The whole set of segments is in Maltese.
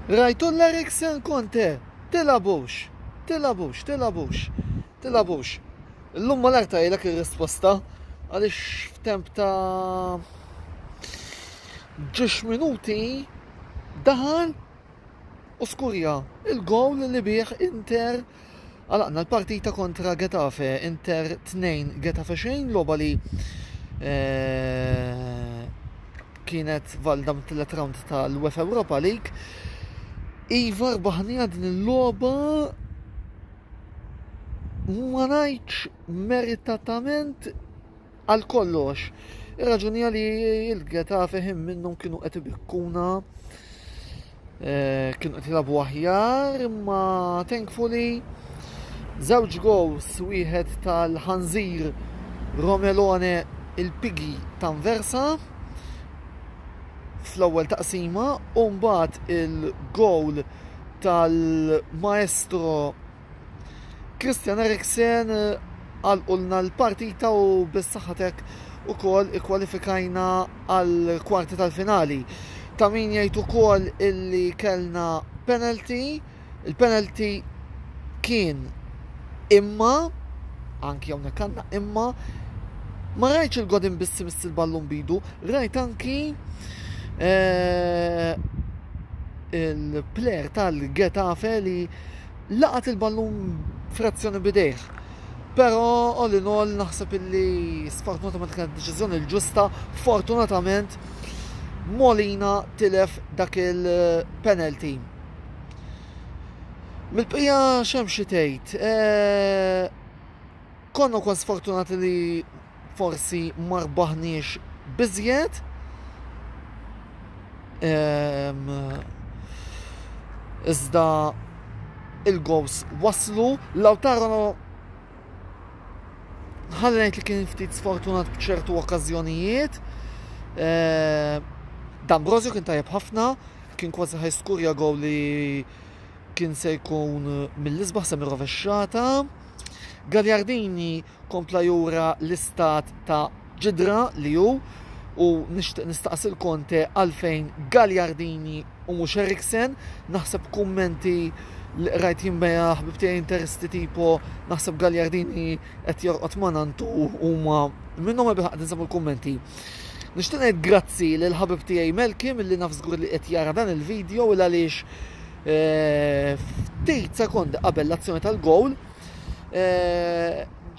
Rajtu l-Eriksen Conte, tilgħabx. L-lum ma l-arta jilek il-risposta, għalix f'temp ta' 10 minuti daħal u skurja il-gowl li bieħ Inter għalaqna l-partita kontra Getafe. Inter 2 Getafe xejn, loba li kienet valda mit-tielet round tal-UEFA Europa League. Iva rbaħnija din il-loba ma ngħidx meritatament għal kollox. Ir-raġunija li l-Getafe minnhom kienu qed ibikkuna, kienu qed jilagħbu aħjar, imma thankfully żewġ goals, wieħed tal-ħanżir Romelone il-Pigi tanversa fl-ewwel taqsima u mbagħad il-gowl tal-maestro Christian Eriksen għalqulna l-partita u bis-saħħatek ukoll ikkwalifikajna għal kwarti tal-finali. Ta' min jgħid ukoll illi kellna penalty, il-penalty kien imma anki hawnhekk għandna imma ma rajtx il-godin biss il-ballun bidu, rajt anki il-plejer tal-Getafe li laqat il-ballun frazzjoni bidejh. Pero all in all naħseb illi sfortunatament kienet deċiżjoni l-ġusta, fortunatament Molina tilef dak il-penalty. Mil-bqija xem xi tgħid. Konna kwan sfortunati li forsi ma rbaħniex biżjed. Iżda il-gows waslu, Lautaro ħalli ngħid li kien ftit sfortunat b'ċertu okkażjonijiet. D'Ambrosio kien tajjeb ħafna, kien kważi ħajskurja gowl li kien se jkun mill-isbaħ semi rovexxata. Gagliardini kompla jura l-istat ta' ġidra li hu u nixtieq nistaqsi l-Conte għalfejn Gagliardini u mhux Eriksen. Naħseb kummenti li rajt jimbeja ħbib tiegħi interesti tipo naħseb Gagliardini qed jorqod manantu huma minnhom ma biħaq ninsabu l-kummenti. Nixtieq ngħid grazzi lil ħabib tiegħi Melkim illi naf żgur li qed jara dan il-video il għaliex ftit sekondi qabel l-azzjoni tal-gowl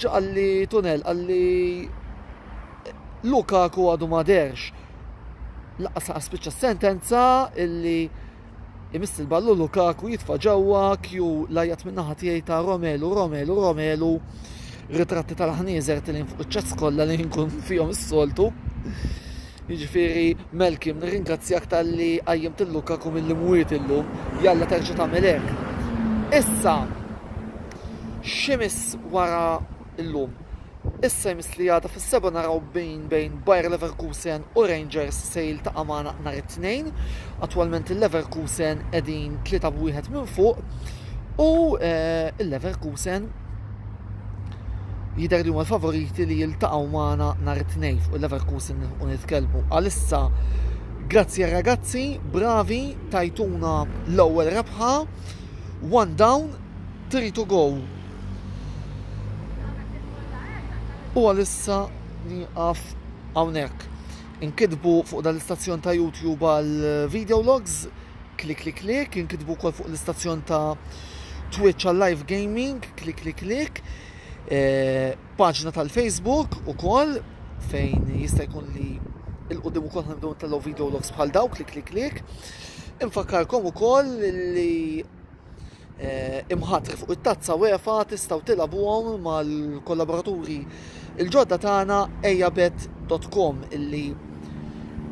ġalli tunel għalli Lukaku għadu ma derx laqqa spiċċa sentenza illi imiss il-ballu Lukaku jitfa' ġewwa kju lajjat min-naħa tiegħi ta' Romelu ritratti tal-ħnieżer tilin fuq iċ-ċess kollha li nkun fihom is-soltu. Jiġifieri Melkim nirringrazzjak tal-li qajjimt il-Lukaku milli mwiet illum, jalla terġa' tagħmel hekk. Issa x'imiss wara illum. Issa jmiss li għada fis-seba' naraw bejn Bayer Leverkusen u Rangers se jiltaqa' magħna nhar it-tnejn. Attwalment il-Leverkusen qegħdin 3-1 minn fuq u il-Leverkusen jidher li huma l-favoriti li jiltaqgħu magħna nhar it-tnejn fuq il-Leverkusen u nitkellmu. Għalissa grazzi ragazzi, bravi, tajtuna l-ewwel rebħa, 1 down, 3 to go. U għalissa nieqaf hawnhekk. Inkitbu fuq dal-istazzjon ta' YouTube għal video logs, klik, inkitbu wkoll fuq l-istazzjon ta' Twitch għal live gaming, klik. Paġna tal-Facebook ukoll fejn jista' jkun li il-qudiem ukoll ħanbdew nitellgħu video logs bħal daw, klik. Infakkarkom ukoll li imħattri fuq it-tazza UEFA tistgħu tilagħbuhom mal-kollaboraturi il-ġodda tagħna ejjabet.com illi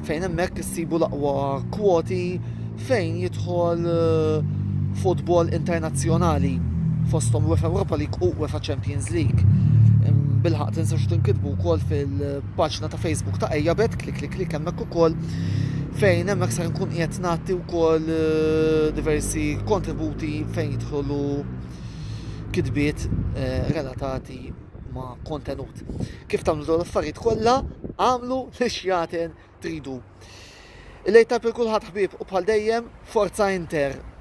fejn hemmhekk issibu l-aqwa kwoti fejn jidħol futbol internazzjonali fosthom UEFA Europa League u UEFA Champions League. Bilħaq tinsewx tinkitbu wkoll fil-paġna ta' Facebook ta' ejjabet, klik hemmhekk ukoll fejn hemmhekk sar nkun qiegħed nagħti wkoll diversi kontributi fejn jidħolu kitbiet relatati ma' kontenut. Kif tagħmlu dawn l-affarijiet kollha, għamlu li xjaten tridu. Il-lejta per kulħadd ħbib u bħal dejjem Forza Inter.